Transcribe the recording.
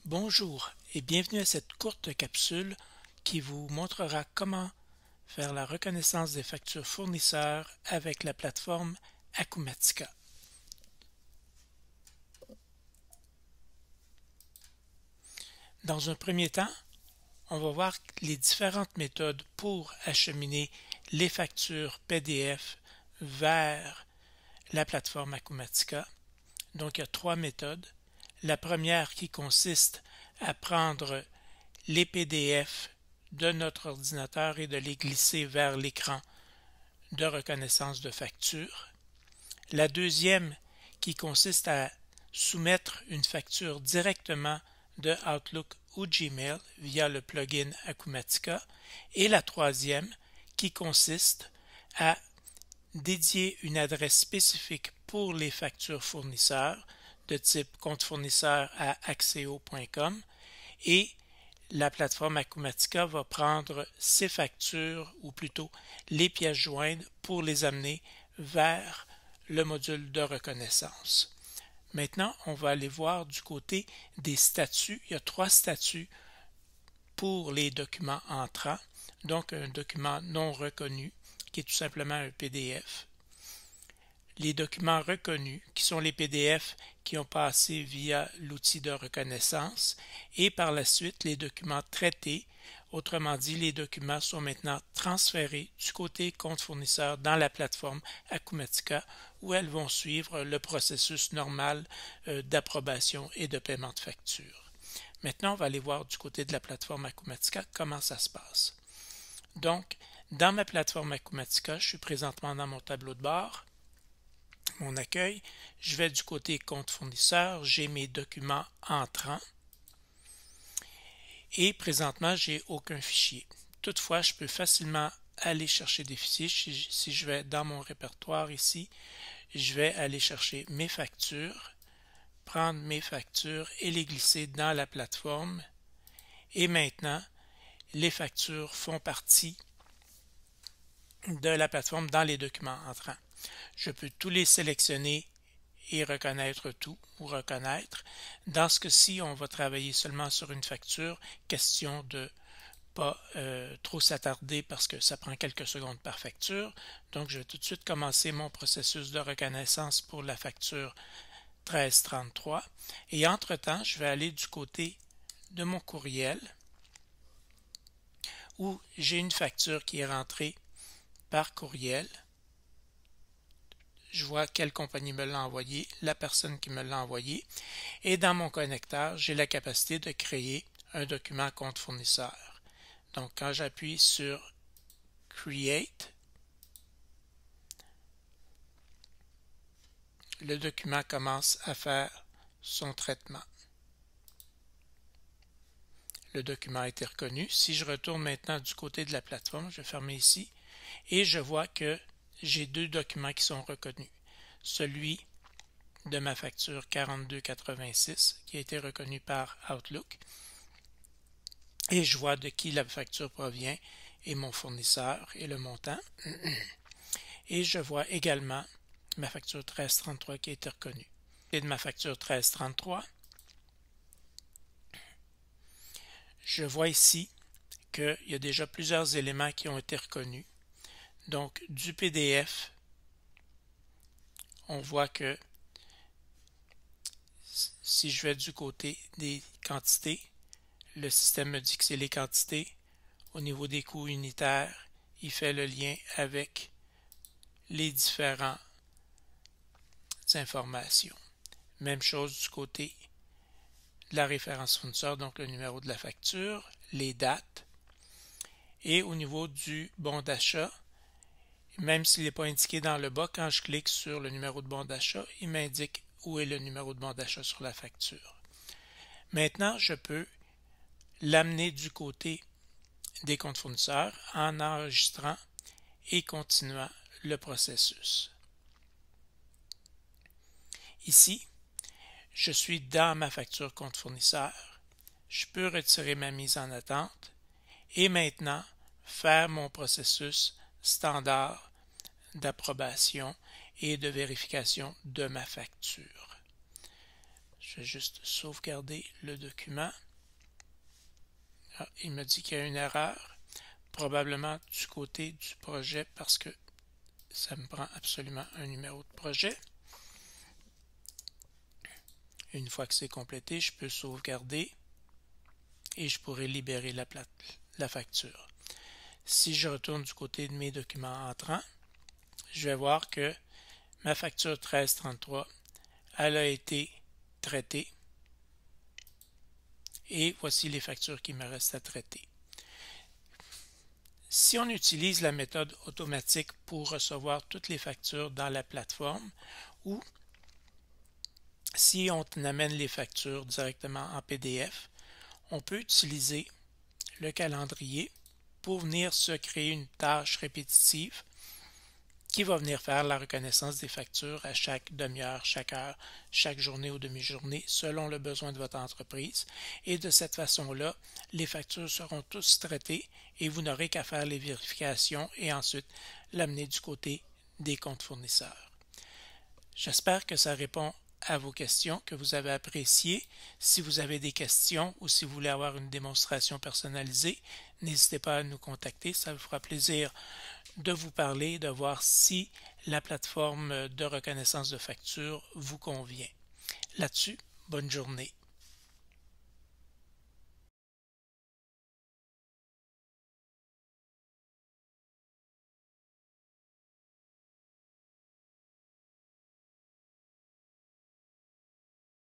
Bonjour et bienvenue à cette courte capsule qui vous montrera comment faire la reconnaissance des factures fournisseurs avec la plateforme Acumatica. Dans un premier temps, on va voir les différentes méthodes pour acheminer les factures PDF vers la plateforme Acumatica. Donc, il y a trois méthodes. La première qui consiste à prendre les PDF de notre ordinateur et de les glisser vers l'écran de reconnaissance de facture. La deuxième qui consiste à soumettre une facture directement de Outlook ou Gmail via le plugin Acumatica. Et la troisième qui consiste à dédier une adresse spécifique pour les factures fournisseurs de type compte fournisseur à axeo.com et la plateforme Acumatica va prendre ces factures ou plutôt les pièces jointes pour les amener vers le module de reconnaissance. Maintenant, on va aller voir du côté des statuts. Il y a trois statuts pour les documents entrants. Donc, un document non reconnu qui est tout simplement un PDF. Les documents reconnus, qui sont les PDF qui ont passé via l'outil de reconnaissance, et par la suite les documents traités, autrement dit, les documents sont maintenant transférés du côté compte fournisseur dans la plateforme Acumatica, où elles vont suivre le processus normal d'approbation et de paiement de facture. Maintenant, on va aller voir du côté de la plateforme Acumatica comment ça se passe. Donc, dans ma plateforme Acumatica, je suis présentement dans mon tableau de bord. Mon accueil, je vais du côté compte fournisseur, j'ai mes documents entrants et présentement, j'ai aucun fichier. Toutefois, je peux facilement aller chercher des fichiers. Si je vais dans mon répertoire ici, je vais aller chercher mes factures, prendre mes factures et les glisser dans la plateforme. Et maintenant, les factures font partie de la plateforme dans les documents entrants. Je peux tous les sélectionner et reconnaître tout ou reconnaître. Dans ce cas-ci, on va travailler seulement sur une facture, question de pas trop s'attarder parce que ça prend quelques secondes par facture. Donc, je vais tout de suite commencer mon processus de reconnaissance pour la facture 1333. Et entre-temps, je vais aller du côté de mon courriel où j'ai une facture qui est rentrée par courriel. Je vois quelle compagnie me l'a envoyé, la personne qui me l'a envoyé, et dans mon connecteur, j'ai la capacité de créer un document compte fournisseur. Donc, quand j'appuie sur Create, le document commence à faire son traitement. Le document a été reconnu. Si je retourne maintenant du côté de la plateforme, je vais fermer ici, et je vois que j'ai deux documents qui sont reconnus. Celui de ma facture 42,86 qui a été reconnu par Outlook. Et je vois de qui la facture provient et mon fournisseur et le montant. Et je vois également ma facture 1333 qui a été reconnue. Et de ma facture 1333, je vois ici qu'il y a déjà plusieurs éléments qui ont été reconnus. Donc, du PDF, on voit que si je vais du côté des quantités, le système me dit que c'est les quantités. Au niveau des coûts unitaires, il fait le lien avec les différentes informations. Même chose du côté de la référence fournisseur, donc le numéro de la facture, les dates. Et au niveau du bon d'achat, même s'il n'est pas indiqué dans le bas, quand je clique sur le numéro de bon d'achat, il m'indique où est le numéro de bon d'achat sur la facture. Maintenant, je peux l'amener du côté des comptes fournisseurs en enregistrant et continuant le processus. Ici, je suis dans ma facture compte fournisseur. Je peux retirer ma mise en attente et maintenant faire mon processus standard d'approbation et de vérification de ma facture. Je vais juste sauvegarder le document. Ah, il me dit qu'il y a une erreur, probablement du côté du projet parce que ça me prend absolument un numéro de projet. Une fois que c'est complété, je peux sauvegarder et je pourrai libérer la facture. Si je retourne du côté de mes documents entrants, je vais voir que ma facture 1333, elle a été traitée. Et voici les factures qui me restent à traiter. Si on utilise la méthode automatique pour recevoir toutes les factures dans la plateforme ou si on amène les factures directement en PDF, on peut utiliser le calendrier pour venir se créer une tâche répétitive qui va venir faire la reconnaissance des factures à chaque demi-heure, chaque heure, chaque journée ou demi-journée, selon le besoin de votre entreprise. Et de cette façon-là, les factures seront tous traitées et vous n'aurez qu'à faire les vérifications et ensuite l'amener du côté des comptes fournisseurs. J'espère que ça répond à vos questions, que vous avez apprécié. Si vous avez des questions ou si vous voulez avoir une démonstration personnalisée, n'hésitez pas à nous contacter. Ça vous fera plaisir de vous parler, de voir si la plateforme de reconnaissance de factures vous convient. Là-dessus, bonne journée.